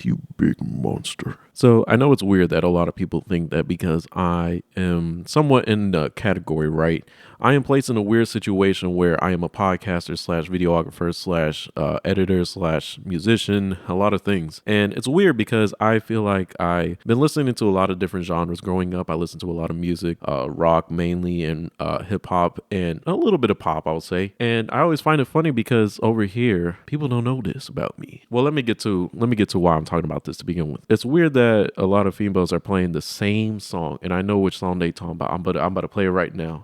you big monster. So I know it's weird that a lot of people think that because I am somewhat in the category, right? I am placed in a weird situation where I am a podcaster slash videographer slash editor slash musician, a lot of things. And it's weird because I feel like I've been listening to a lot of different genres growing up. I listened to a lot of music, rock mainly, and hip hop, and a little bit of pop, I would say. And I always find it funny because over here, people don't know this about me. Well, let me get to why I'm talking about this to begin with. It's weird that a lot of females are playing the same song, and I know which song they talking about. I'm about to play it right now.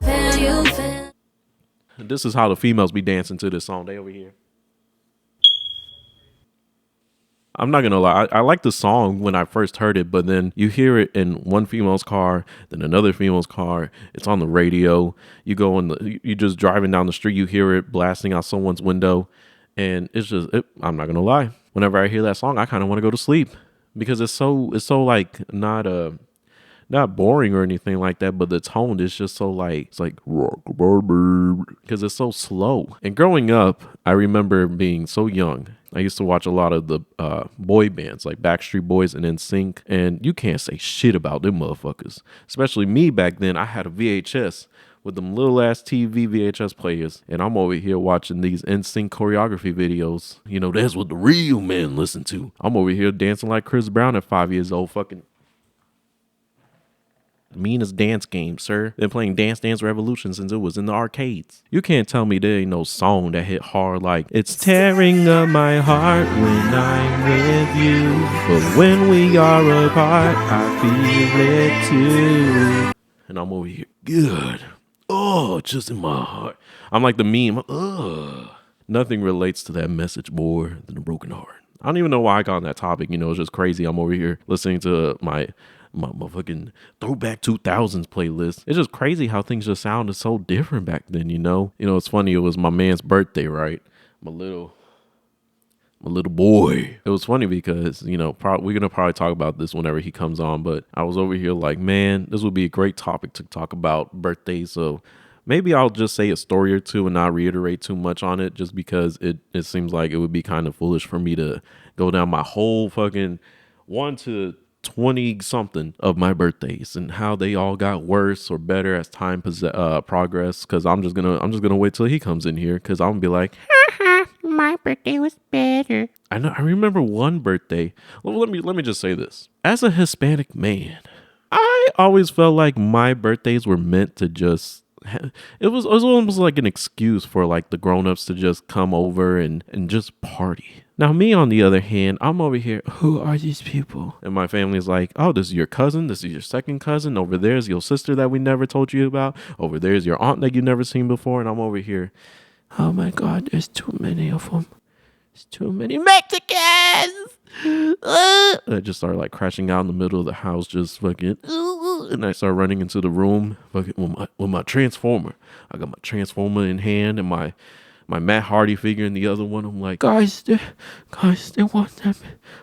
This is how the females be dancing to this song. They over here. I'm not gonna lie, I like the song when I first heard it, but then you hear it in one female's car, then another female's car. It's on the radio. You go you just driving down the street, you hear it blasting out someone's window, and it's just. I'm not gonna lie. Whenever I hear that song, I kind of want to go to sleep because it's so like not boring or anything like that, but the tone is just so like, it's like rock because it's so slow. And growing up, I remember being so young. I used to watch a lot of the boy bands like Backstreet Boys and NSYNC, and you can't say shit about them motherfuckers. Especially me back then. I had a VHS with them little ass TV VHS players, and I'm over here watching these NSYNC choreography videos. You know, that's what the real men listen to. I'm over here dancing like Chris Brown at 5 years old, fucking meanest dance game, sir. Been playing Dance Dance Revolution since it was in the arcades. You can't tell me there ain't no song that hit hard like it's tearing up my heart when I'm with you, but when we are apart, I feel it too. And I'm over here, good. Oh, just in my heart. I'm like the meme. Ugh. Nothing relates to that message more than a broken heart. I don't even know why I got on that topic. You know, it's just crazy. I'm over here listening to my fucking throwback 2000s playlist. It's just crazy how things just sounded so different back then, you know? You know, it's funny. It was my man's birthday, right? My little boy. It was funny because, you know, we're going to probably talk about this whenever he comes on, but I was over here like, man, this would be a great topic to talk about birthdays. So maybe I'll just say a story or two and not reiterate too much on it, just because it seems like it would be kind of foolish for me to go down my whole fucking 1 to 20 something of my birthdays and how they all got worse or better as time progressed. Cause I'm just gonna wait till he comes in here, cause I'm gonna be like, my birthday was better. I remember one birthday. Well, let me just say this. As a Hispanic man, I always felt like my birthdays were meant to just. It was almost like an excuse for like the grown-ups to just come over and just party. Now me, on the other hand, I'm over here, who are these people? And my family's like, oh, this is your cousin, this is your second cousin, over there's your sister that we never told you about, over there's your aunt that you never seen before, and I'm over here, oh my God, there's too many of them. There's too many Mexicans! I just started like crashing out in the middle of the house, just fucking, and I started running into the room fucking with my transformer. I got my transformer in hand and my Matt Hardy figure in the other one. I'm like, guys, they want them.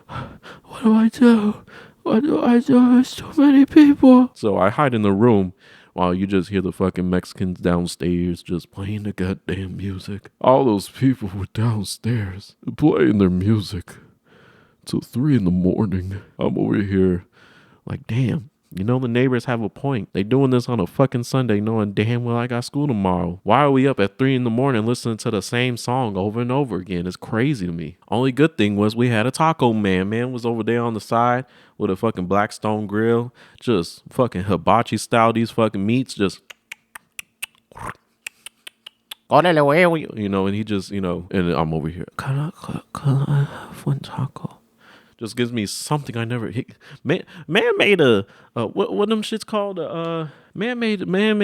What do I do? What do I do? There's too many people. So I hide in the room while you just hear the fucking Mexicans downstairs just playing the goddamn music. All those people were downstairs playing their music till 3 a.m. I'm over here like, damn. You know, the neighbors have a point. They doing this on a fucking Sunday knowing damn well I got school tomorrow. Why are we up at 3 a.m. listening to the same song over and over again? It's crazy to me. Only good thing was we had a taco man. Man was over there on the side with a fucking Blackstone grill. Just fucking hibachi style these fucking meats. Just, you know, and he just, you know, and I'm over here. Can I have one taco? Just gives me something I never. Man made a what them shits called? Man made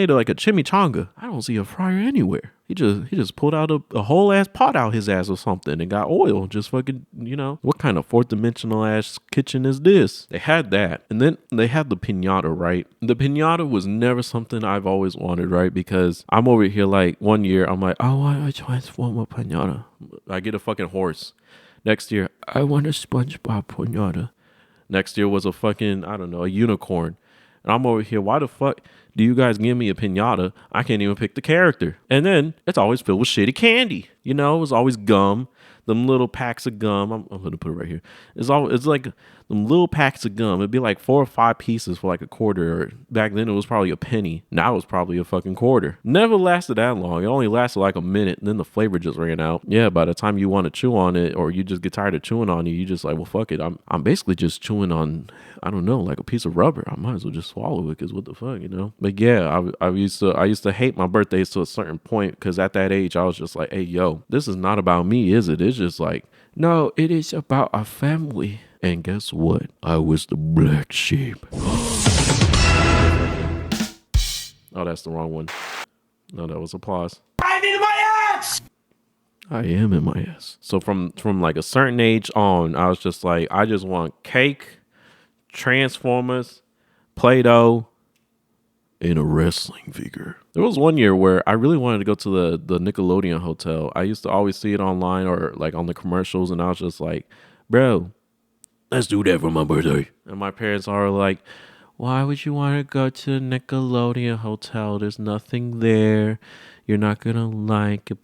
like a chimichanga. I don't see a fryer anywhere. He just pulled out a whole ass pot out his ass or something and got oil. Just fucking, you know, what kind of fourth dimensional ass kitchen is this? They had that, and then they had the piñata, right? The piñata was never something I've always wanted, right? Because I'm over here like one year I'm like, I want a transformer piñata. I get a fucking horse. Next year, I want a SpongeBob piñata. Next year was a fucking, I don't know, a unicorn. And I'm over here, why the fuck do you guys give me a piñata? I can't even pick the character. And then it's always filled with shitty candy. You know, it was always gum. them little packs of gum. I'm gonna put it right here. It's like them little packs of gum. It'd be like 4 or 5 pieces for like a quarter. Or back then it was probably a penny. Now it's probably a fucking quarter. Never lasted that long. It only lasted like a minute, and then the flavor just ran out. Yeah, by the time you want to chew on it, or you just get tired of chewing on it, you just like, well, fuck it. I'm basically just chewing on, I don't know, like a piece of rubber. I might as well just swallow it, because what the fuck, you know? But yeah, I used to hate my birthdays to a certain point, because at that age I was just like, hey, yo, this is not about me, is it? It's just like, no, it is about our family. And guess what? I was the black sheep. Oh, that's the wrong one. No, that was applause. I'm in my ass! I am in my ass. So from like a certain age on, I was just like, I just want cake, Transformers, Play-Doh, and a wrestling figure. There was one year where I really wanted to go to the Nickelodeon hotel. I used to always see it online or like on the commercials, and I was just like, bro, let's do that for my birthday. And my parents are like, why would you want to go to the Nickelodeon hotel? There's nothing there. You're not going to like it.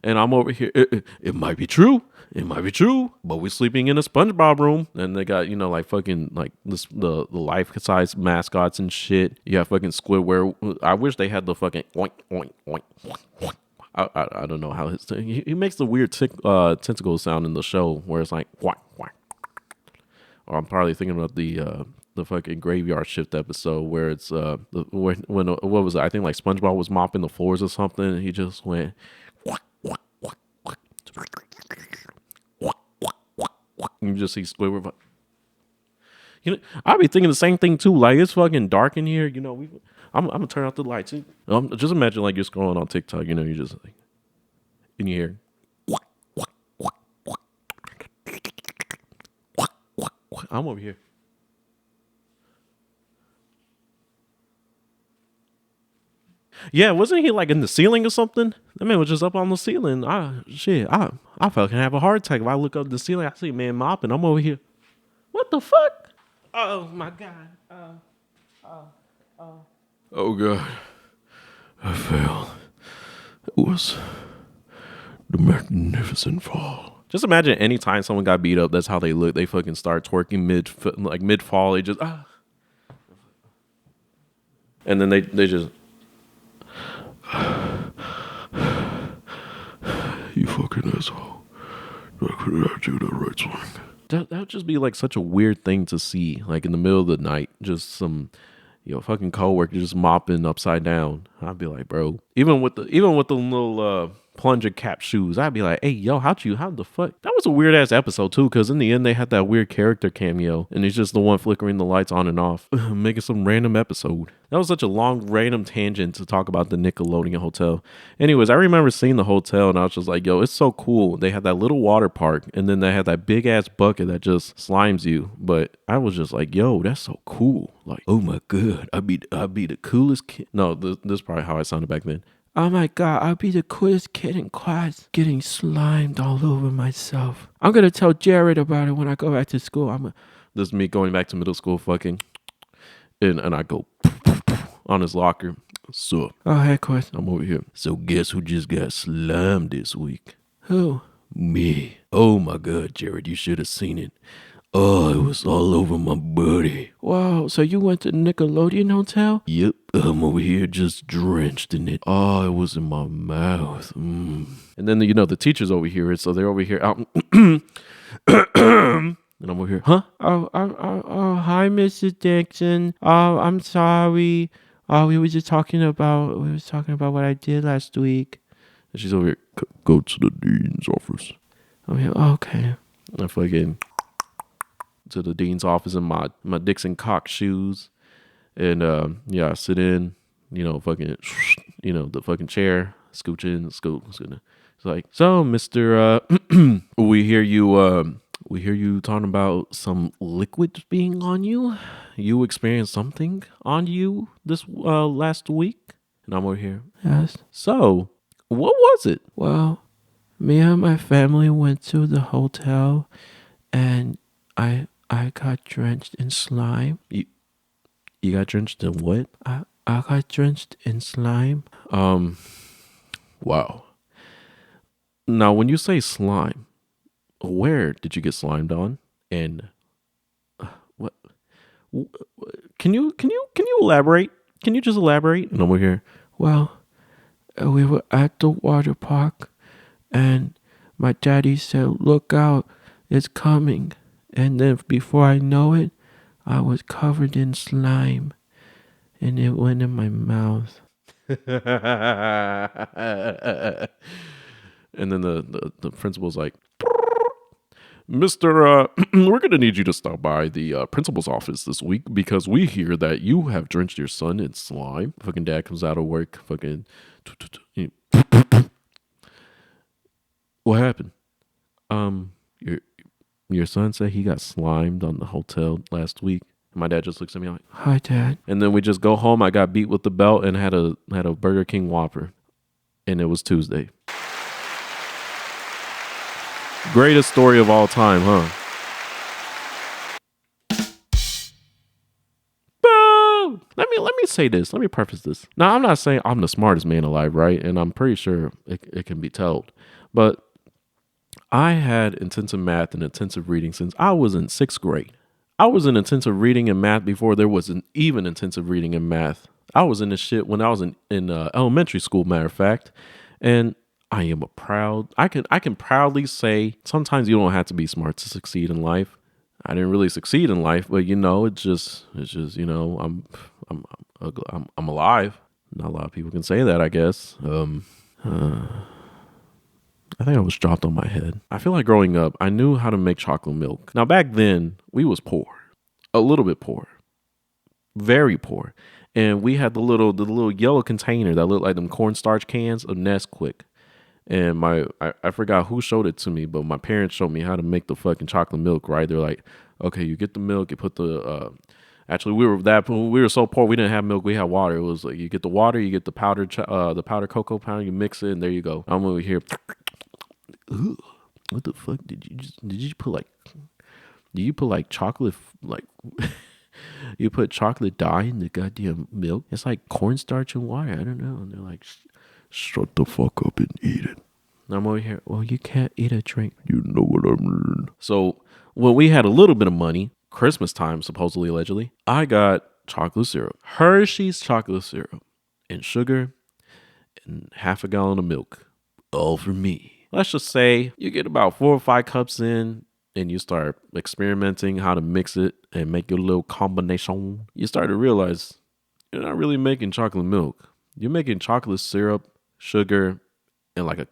And I'm over here. It might be true. It might be true. But we're sleeping in a SpongeBob room. And they got, you know, like fucking like this, the life-size mascots and shit. You have fucking Squidward. I wish they had the fucking oink, oink, oink, oink, oink. I don't know how he makes the weird tentacle sound in the show where it's like quack, quack. Or I'm probably thinking about the fucking graveyard shift episode where it's when what was it? I think like SpongeBob was mopping the floors or something, and he just went quack, quack, quack, quack, quack, quack, quack, quack. You just see Squidward. You know, I'll be thinking the same thing too. Like, it's fucking dark in here. You know, I'm gonna turn out the lights. Just imagine like you're scrolling on TikTok. You know, you're just like in your ear. I'm over here. Yeah, wasn't he like in the ceiling or something? That man was just up on the ceiling. I fucking have a heart attack if I look up the ceiling. I see a man mopping. I'm over here. What the fuck? Oh my god. Oh god. I fell. It was the magnificent fall. Just imagine any time someone got beat up, that's how they look. They fucking start twerking mid fall. They just and then they just you fucking asshole. I couldn't do the right swing. That would just be like such a weird thing to see, like in the middle of the night, just some fucking coworker just mopping upside down. I'd be like, bro, even with the little plunger cap shoes, I'd be like, hey, yo, how the fuck? That was a weird ass episode too, because in the end they had that weird character cameo, and he's just the one flickering the lights on and off, making some random episode. That was such a long random tangent to talk about the Nickelodeon hotel. Anyways, I remember seeing the hotel, and I was just like, yo, it's so cool. They had that little water park, and then they had that big ass bucket that just slimes you. But I was just like, yo, that's so cool. Like, oh my god, I'd be the coolest kid. No, this is probably how I sounded back then. Oh my god, I'll be the coolest kid in class, getting slimed all over myself. I'm gonna tell Jared about it when I go back to school. This is me going back to middle school, fucking, and I go on his locker. So, oh hey, Chris, I'm over here. So guess who just got slimed this week? Who? Me. Oh my god, Jared, you should have seen it. Oh, it was all over my body. Wow, so you went to Nickelodeon Hotel? Yep, I'm over here just drenched in it. Oh, it was in my mouth. And then, the teacher's over here, so they're over here out. And I'm over here, huh? Oh, hi, Mrs. Dixon. Oh, I'm sorry. Oh, we were talking about what I did last week. And she's over here, go to the dean's office. I'm here, okay. I fucking to the dean's office in my Dixon Cox shoes, and I sit in, fucking, the fucking chair, scooch in, scoot. It's like, so Mister, we hear you talking about some liquid being on you. You experienced something on you this last week, and I'm over here. Yes. So, what was it? Well, me and my family went to the hotel, and I got drenched in slime. You got drenched in what? I got drenched in slime. Wow. Now, when you say slime, Where did you get slimed on? And what? Can you elaborate? Can you just elaborate? And I'm over here. Well, we were at the water park, and my daddy said, "Look out, it's coming." And then before I know it, I was covered in slime, and it went in my mouth. And then the principal's like, Mr. We're going to need you to stop by the principal's office this week because we hear that you have drenched your son in slime. Fucking dad comes out of work. Fucking. What happened? Your son said he got slimed on the hotel last week. My dad just looks at me like, "Hi, Dad." And then we just go home. I got beat with the belt and had a Burger King Whopper, and it was Tuesday. Greatest story of all time, huh? Boom! Let me say this. Let me preface this. Now, I'm not saying I'm the smartest man alive, right? And I'm pretty sure it can be told. But I had intensive math and intensive reading since I was in 6th grade. I was in intensive reading and math before there was even intensive reading and math. I was in this shit when I was in elementary school, matter of fact. And I am I can proudly say sometimes you don't have to be smart to succeed in life. I didn't really succeed in life, but it's just I'm alive. Not a lot of people can say that, I guess. I think I was dropped on my head. I feel like growing up, I knew how to make chocolate milk. Now back then, we was poor, a little bit poor, very poor, and we had the little yellow container that looked like them cornstarch cans of Nesquik. And I forgot who showed it to me, but my parents showed me how to make the fucking chocolate milk. Right? They're like, okay, you get the milk, you put the Actually, we were so poor we didn't have milk. We had water. It was like you get the water, you get the powdered cocoa powder, you mix it, and there you go. I'm over here. Ugh, what the fuck did you put like chocolate like you put chocolate dye in the goddamn milk? It's like cornstarch and water. I don't know. And they're like, shut the fuck up and eat it. And I'm over here. Well, you can't eat a drink. You know what I mean. So when we had a little bit of money, Christmas time, supposedly, allegedly, I got chocolate syrup, Hershey's chocolate syrup, and sugar, and half a gallon of milk, all for me. Let's just say you get about 4 or 5 cups in and you start experimenting how to mix it and make your little combination. You start to realize you're not really making chocolate milk. You're making chocolate syrup, sugar, and like a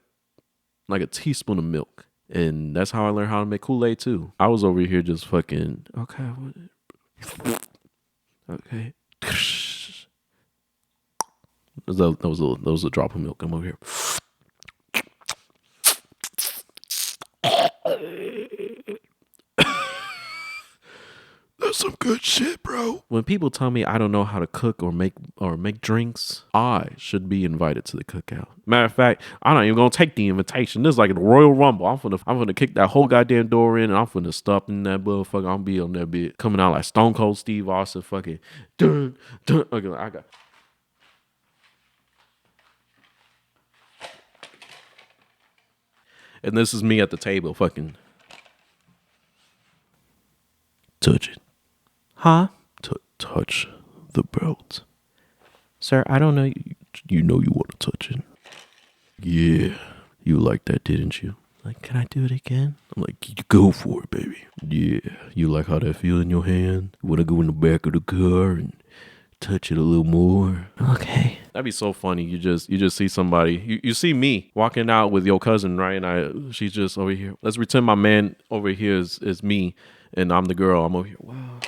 teaspoon of milk. And that's how I learned how to make Kool-Aid too. I was over here just fucking, okay. That was a drop of milk. I'm over here. That's some good shit, bro. When people tell me I don't know how to cook or make drinks, I should be invited to the cookout. Matter of fact, I'm not even gonna take the invitation. This is like a Royal Rumble. I'm gonna kick that whole goddamn door in, and I'm gonna stop in that motherfucker. I'm gonna be on that bit, coming out like Stone Cold Steve Austin, fucking dun dun. Okay, I got. And this is me at the table, fucking touch it. Huh? Touch the belt. Sir, I don't know. You know you want to touch it. Yeah. You liked that, didn't you? Like, can I do it again? I'm like, you go for it, baby. Yeah. You like how that feel in your hand? You want to go in the back of the car and touch it a little more? Okay. That'd be so funny. You just see somebody. You see me walking out with your cousin, right? And she's just over here. Let's pretend my man over here is me, and I'm the girl. I'm over here. Wow.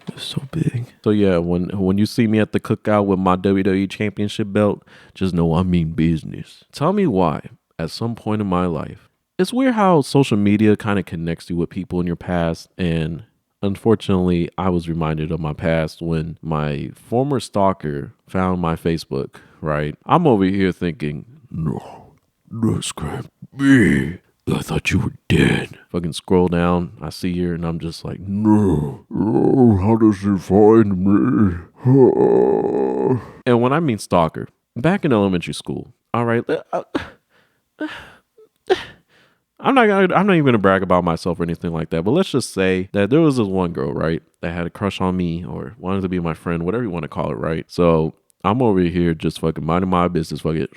It's so big. So yeah, when you see me at the cookout with my WWE Championship belt, just know I mean business. Tell me why, at some point in my life, it's weird how social media kind of connects you with people in your past. And unfortunately, I was reminded of my past when my former stalker found my Facebook, right? I'm over here thinking, no, this can't be. I thought you were dead. Fucking scroll down. I see her and I'm just like, no. Oh, how does she find me? And when I mean stalker, back in elementary school. All right. I'm not even gonna brag about myself or anything like that, but let's just say that there was this one girl, right, that had a crush on me or wanted to be my friend, whatever you want to call it, right? So I'm over here just fucking minding my business, fucking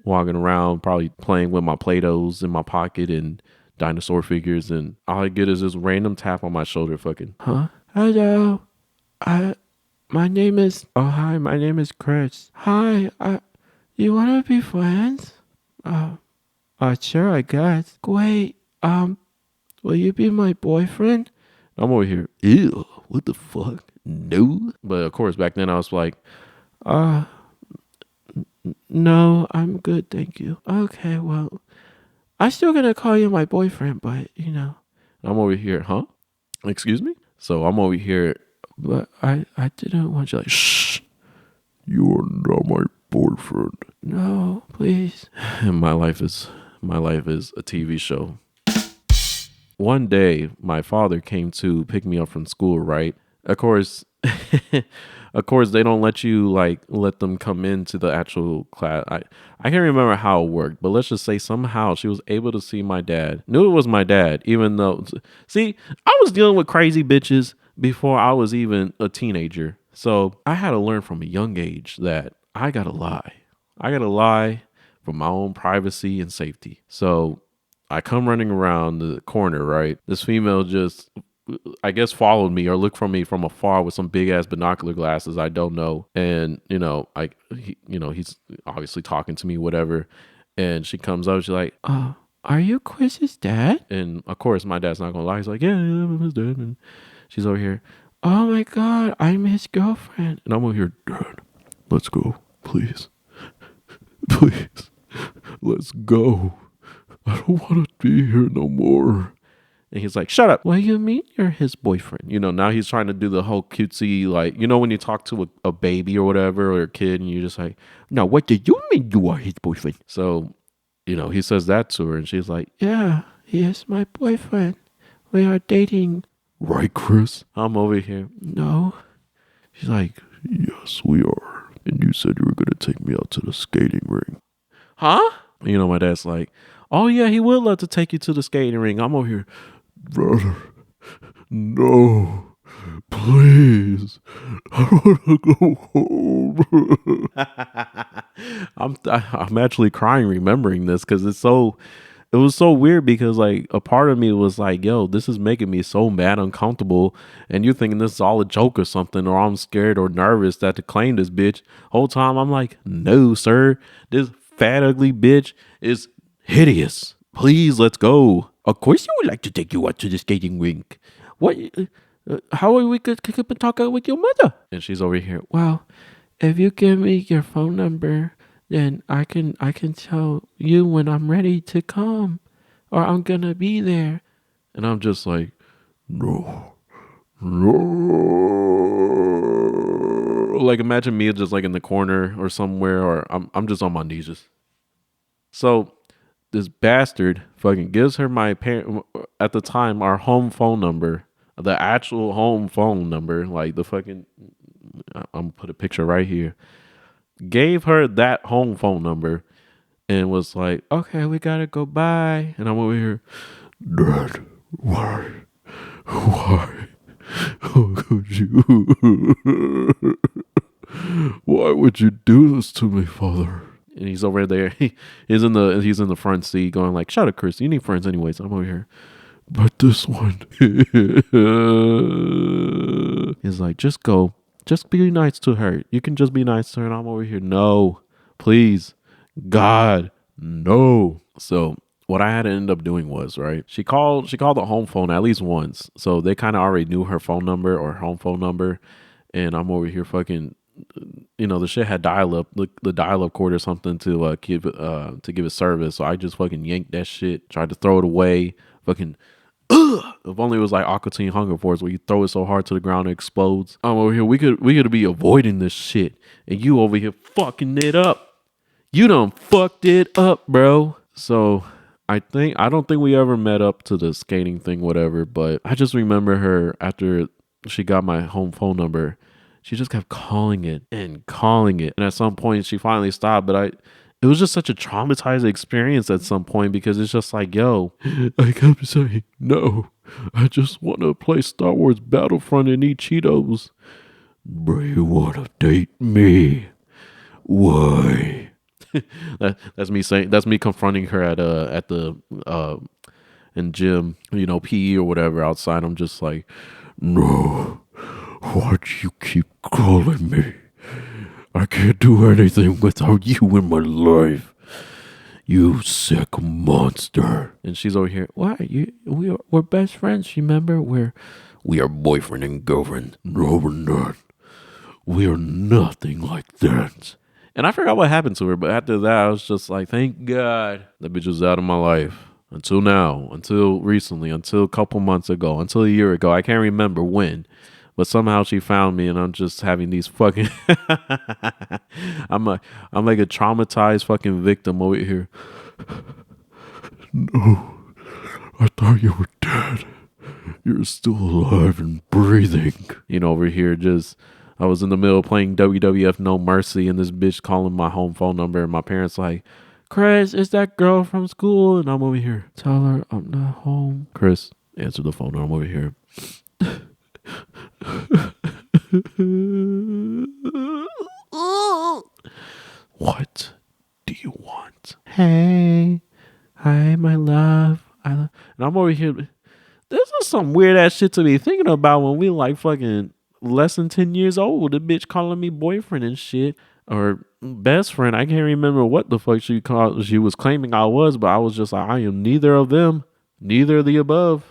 walking around, probably playing with my Play-Dohs in my pocket and dinosaur figures, and all I get is this random tap on my shoulder, fucking, huh? Hello, my name is. Oh hi, my name is Chris. Hi, you wanna be friends? Sure, I guess. Wait, will you be my boyfriend? I'm over here. Ew, what the fuck? No. But of course, back then I was like, uh, no, I'm good, thank you. Okay, well, I'm still gonna call you my boyfriend, but you know. I'm over here, huh? Excuse me? So I'm over here, but I didn't want you like, shh, you are not my boyfriend. No, please. My life is a TV show. One day, my father came to pick me up from school, right? Of course, of course, they don't let you like let them come into the actual class. I can't remember how it worked, but let's just say somehow she was able to see my dad. Knew it was my dad, even though, see, I was dealing with crazy bitches before I was even a teenager. So I had to learn from a young age that I gotta lie. I gotta lie for my own privacy and safety. So I come running around the corner, right? This female just, I guess, followed me or looked from me from afar with some big ass binocular glasses. I don't know. And, he's obviously talking to me, whatever. And she comes up, she's like, are you Chris's dad? And of course, my dad's not going to lie. He's like, yeah, I'm his dad. And she's over here, oh my God, I'm his girlfriend. And I'm over here, Dad, let's go, please. Please, let's go. I don't want to be here no more. And he's like, shut up. What do you mean you're his boyfriend? Now he's trying to do the whole cutesy, like, when you talk to a baby or whatever, or a kid, and you're just like, no, what do you mean you are his boyfriend? So, he says that to her, and she's like, yeah, he is my boyfriend. We are dating. Right, Chris? I'm over here. No. She's like, yes, we are. And you said you were going to take me out to the skating ring. Huh? My dad's like, oh yeah, he would love to take you to the skating ring. I'm over here, brother, no, please, I want to go home. I'm actually crying remembering this because it was so weird because like a part of me was like, yo, this is making me so mad, uncomfortable, and you're thinking this is all a joke or something, or I'm scared or nervous that to claim this bitch. Whole time I'm like, no, sir, this fat ugly bitch is hideous. Please, let's go. Of course, I would like to take you out to the skating rink. What? How are we going to keep talking with your mother? And she's over here. Well, if you give me your phone number, then I can tell you when I'm ready to come, or I'm gonna be there. And I'm just like, no. Like imagine me just like in the corner or somewhere, or I'm just on my knees just. So this bastard fucking gives her my parent at the time our home phone number, the actual home phone number, like the fucking. I'm gonna put a picture right here. Gave her that home phone number and was like, okay, we gotta go bye. And I'm over here, Dad, why? How could you? Why would you do this to me, Father? And he's over there. He's in the front seat going like, shut up, Chris. You need friends anyways. I'm over here. But this one. He's like, just go. Just be nice to her. You can just be nice to her. And I'm over here. No, please. God, no. So what I had to end up doing was, right, she called the home phone at least once. So they kind of already knew her phone number or home phone number. And I'm over here fucking, the shit had dial-up, the dial-up cord or something to give it service. So I just fucking yanked that shit, tried to throw it away, fucking. If only it was like Aqua Teen Hunger Force where you throw it so hard to the ground it explodes. I'm over here. We could be avoiding this shit, and you over here fucking it up. You done fucked it up, bro. So I don't think we ever met up to the skating thing, whatever. But I just remember her after she got my home phone number, She just kept calling it and calling it. And at some point she finally stopped, but it was just such a traumatizing experience at some point because it's just like, yo, I kept saying, no, I just want to play Star Wars Battlefront and eat Cheetos. But you want to date me? Why? That's me confronting her at the in gym, PE or whatever outside. I'm just like, no, why do you keep calling me? I can't do anything without you in my life. You sick monster. And she's over here. Why? We're best friends. Remember? We are boyfriend and girlfriend. No, we're not. We are nothing like that. And I forgot what happened to her, but after that, I was just like, thank God that bitch was out of my life. Until now, until recently, until a couple months ago, until a year ago. I can't remember when. But somehow she found me, and I'm just having these fucking. I'm like a traumatized fucking victim over here. No, I thought you were dead. You're still alive and breathing. Over here, I was in the middle of playing WWF No Mercy, and this bitch calling my home phone number, and my parents like, Chris, it's that girl from school, and I'm over here. Tell her I'm not home. Chris, answer the phone. I'm over here. What do you want? Hey, hi, my love. And I'm over here. This is some weird ass shit to be thinking about when we like fucking less than 10 years old. The bitch calling me boyfriend and shit. Or best friend. I can't remember what the fuck she was claiming I was, but I was just like, I am neither of them. Neither of the above.